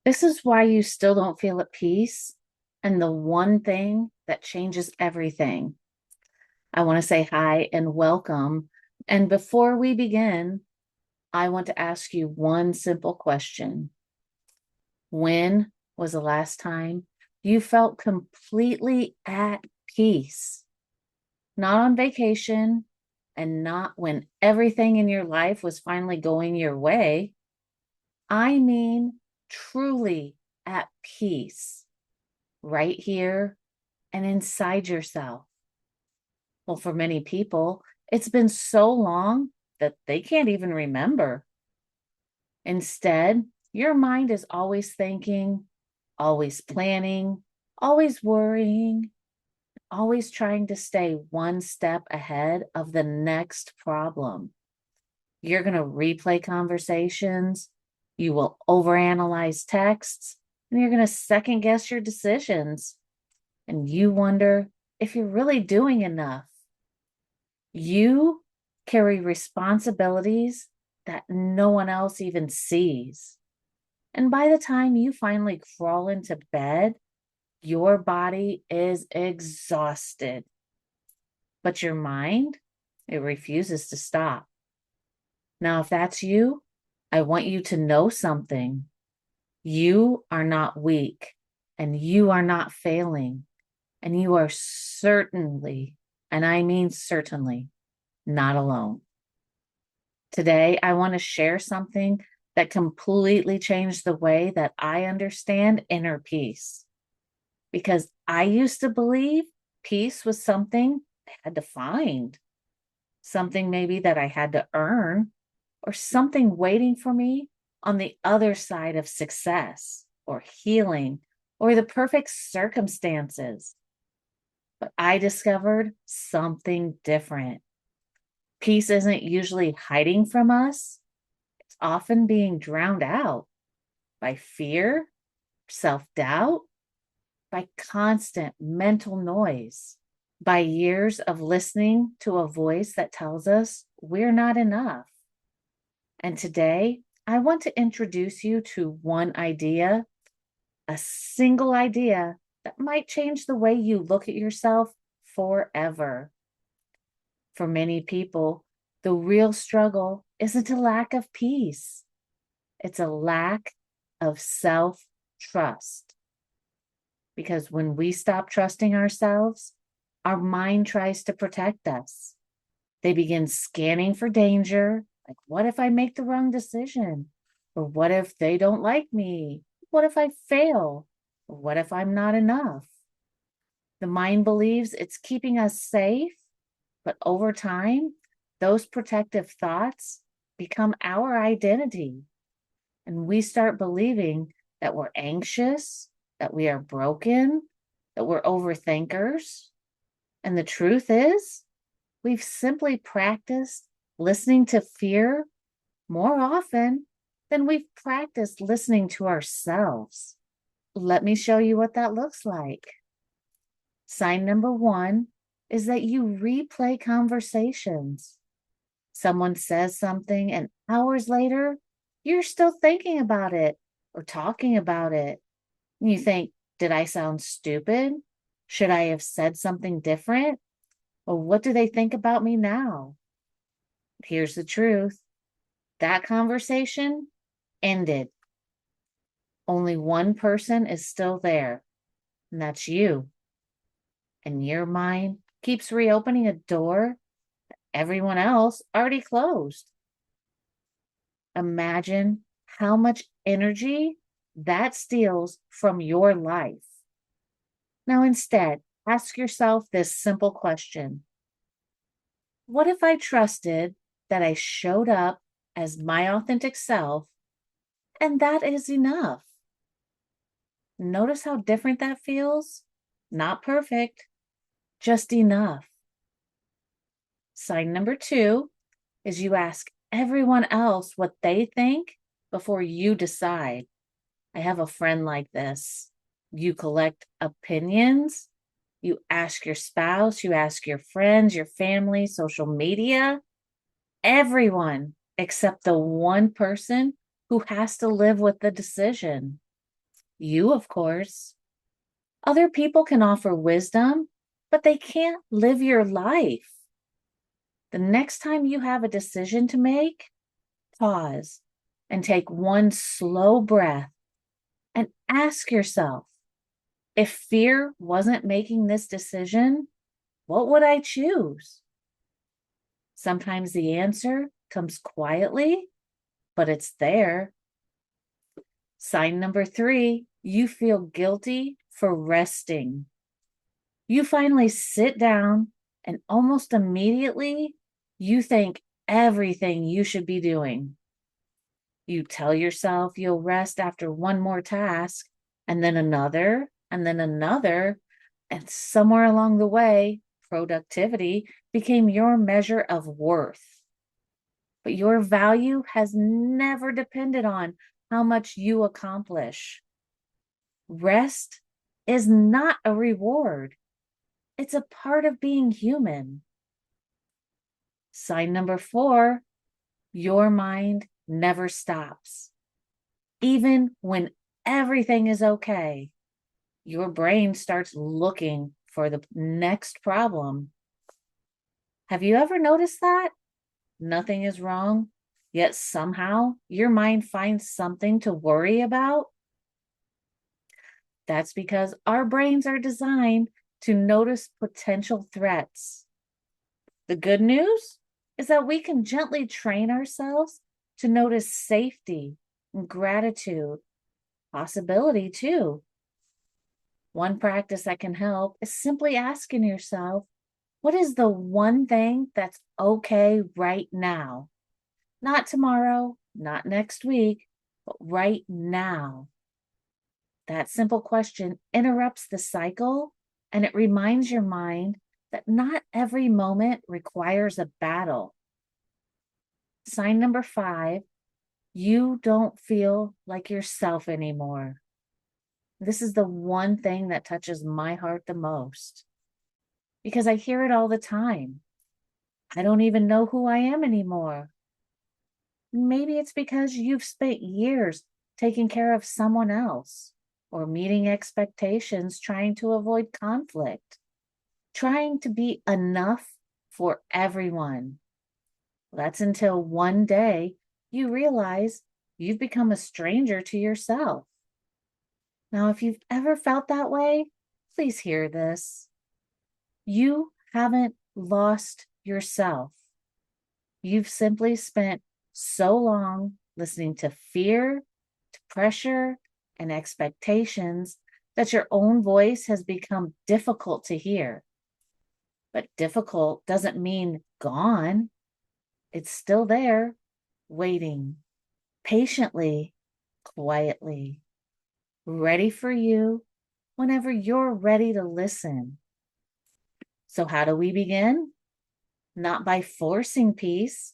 This is why you still don't feel at peace. And the one thing that changes everything. I want to say hi and welcome. And before we begin, I want to ask you one simple question. When was the last time you felt completely at peace? Not on vacation and not when everything in your life was finally going your way. I mean, truly at peace, right here and inside yourself. Well, for many people, it's been so long that they can't even remember. Instead, your mind is always thinking, always planning, always worrying, always trying to stay one step ahead of the next problem. You're going to replay conversations, you will overanalyze texts, and you're going to second guess your decisions. And you wonder if you're really doing enough. You carry responsibilities that no one else even sees. And by the time you finally crawl into bed, your body is exhausted. But your mind, it refuses to stop. Now, if that's you, I want you to know something. You are not weak, and you are not failing, and you are certainly, and I mean certainly, not alone. Today, I want to share something that completely changed the way that I understand inner peace. Because I used to believe peace was something I had to find, something maybe that I had to earn, or something waiting for me on the other side of success or healing or the perfect circumstances. But I discovered something different. Peace isn't usually hiding from us, it's often being drowned out by fear, self doubt, by constant mental noise, by years of listening to a voice that tells us we're not enough. And today, I want to introduce you to one idea, a single idea that might change the way you look at yourself forever. For many people, the real struggle isn't a lack of peace, it's a lack of self trust. Because when we stop trusting ourselves, our mind tries to protect us. They begin scanning for danger. Like, what if I make the wrong decision? Or what if they don't like me? What if I fail? Or what if I'm not enough? The mind believes it's keeping us safe, but over time, those protective thoughts become our identity. And we start believing that we're anxious, that we are broken, that we're overthinkers. And the truth is, we've simply practiced listening to fear more often than we've practiced listening to ourselves. Let me show you what that looks like. Sign number one is that you replay conversations. Someone says something, and hours later, you're still thinking about it or talking about it. And you think, did I sound stupid? Should I have said something different? Or what do they think about me now? Here's the truth. That conversation ended. Only one person is still there, and that's you. And your mind keeps reopening a door everyone else already closed. Imagine how much energy that steals from your life. Now, instead, ask yourself this simple question. What if I trusted that I showed up as my authentic self and that is enough? Notice how different that feels? Not perfect, just enough. Sign number two is you ask everyone else what they think before you decide. I have a friend like this. You collect opinions, you ask your spouse, you ask your friends, your family, social media, everyone except the one person who has to live with the decision. You, of course. Other people can offer wisdom, but they can't live your life. The next time you have a decision to make, pause and take one slow breath and ask yourself, if fear wasn't making this decision, what would I choose? Sometimes the answer comes quietly, but it's there. Sign number 3, you feel guilty for resting. You finally sit down and almost immediately you think everything you should be doing. You tell yourself you'll rest after one more task, and then another, and then another. And somewhere along the way, productivity became your measure of worth. But your value has never depended on how much you accomplish. Rest is not a reward, it's a part of being human. Sign number 4, your mind never stops. Even when everything is okay, your brain starts looking for the next problem. Have you ever noticed that? Nothing is wrong, yet somehow your mind finds something to worry about? That's because our brains are designed to notice potential threats. The good news is that we can gently train ourselves to notice safety and gratitude, possibility too. One practice that can help is simply asking yourself, what is the one thing that's okay right now? Not tomorrow, not next week, but right now. That simple question interrupts the cycle and it reminds your mind that not every moment requires a battle. Sign number 5, you don't feel like yourself anymore. This is the one thing that touches my heart the most because I hear it all the time. I don't even know who I am anymore. Maybe it's because you've spent years taking care of someone else or meeting expectations, trying to avoid conflict, trying to be enough for everyone. That's until one day you realize you've become a stranger to yourself. Now, if you've ever felt that way, please hear this. You haven't lost yourself. You've simply spent so long listening to fear, to pressure, and expectations that your own voice has become difficult to hear. But difficult doesn't mean gone. It's still there, waiting, patiently, quietly, ready for you whenever you're ready to listen. So, how do we begin? Not by forcing peace,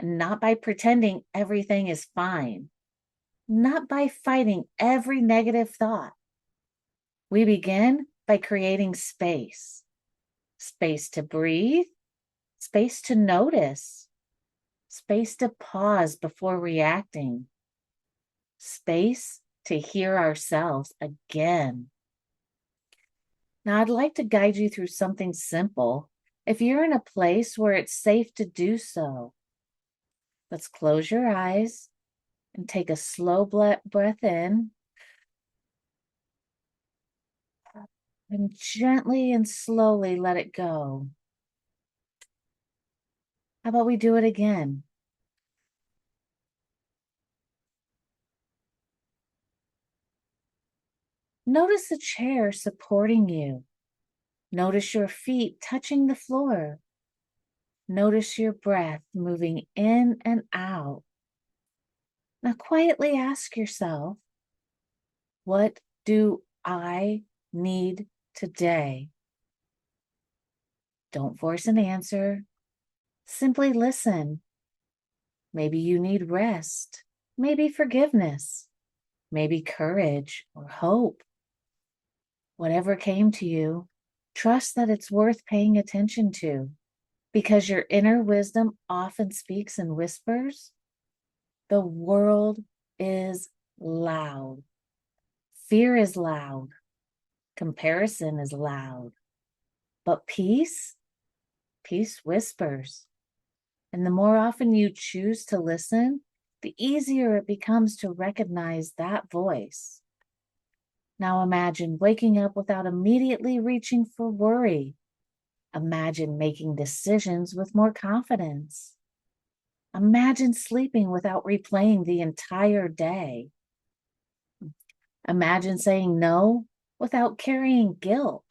and not by pretending everything is fine, not by fighting every negative thought. We begin by creating space, space to breathe, space to notice, space to pause before reacting, space to hear ourselves again. Now, I'd like to guide you through something simple. If you're in a place where it's safe to do so, let's close your eyes and take a slow breath in and gently and slowly let it go. How about we do it again? Notice the chair supporting you. Notice your feet touching the floor. Notice your breath moving in and out. Now quietly ask yourself, what do I need today? Don't force an answer. Simply listen. Maybe you need rest, maybe forgiveness, maybe courage or hope. Whatever came to you, trust that it's worth paying attention to because your inner wisdom often speaks in whispers. The world is loud, Fear is loud. Comparison is loud. But peace whispers. And the more often you choose to listen, the easier it becomes to recognize that voice. Now imagine waking up without immediately reaching for worry. Imagine making decisions with more confidence. Imagine sleeping without replaying the entire day. Imagine saying no without carrying guilt.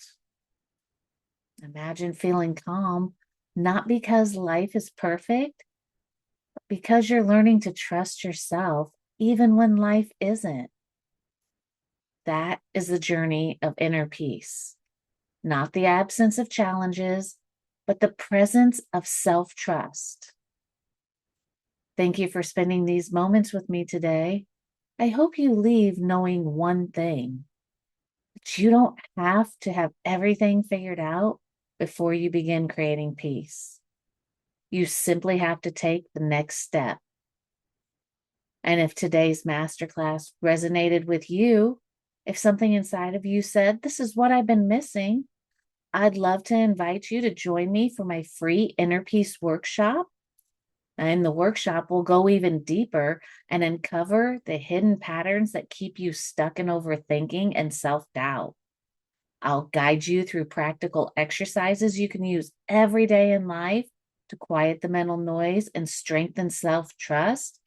Imagine feeling calm, not because life is perfect, but because you're learning to trust yourself even when life isn't. That is the journey of inner peace, not the absence of challenges, but the presence of self-trust. Thank you for spending these moments with me today. I hope you leave knowing one thing, that you don't have to have everything figured out before you begin creating peace. You simply have to take the next step. And if today's masterclass resonated with you, if something inside of you said, this is what I've been missing, I'd love to invite you to join me for my free Inner Peace workshop. In the workshop, we'll go even deeper and uncover the hidden patterns that keep you stuck in overthinking and self-doubt. I'll guide you through practical exercises you can use every day in life to quiet the mental noise and strengthen self-trust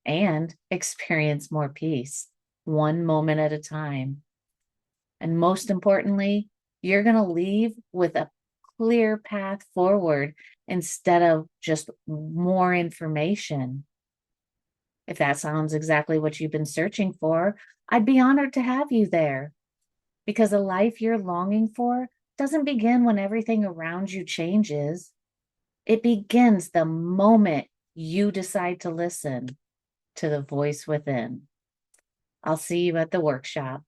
and experience more peace, one moment at a time. And most importantly, you're going to leave with a clear path forward instead of just more information. If that sounds exactly what you've been searching for, I'd be honored to have you there, because a life you're longing for doesn't begin when everything around you changes. It begins the moment you decide to listen to the voice within. I'll see you at the workshop.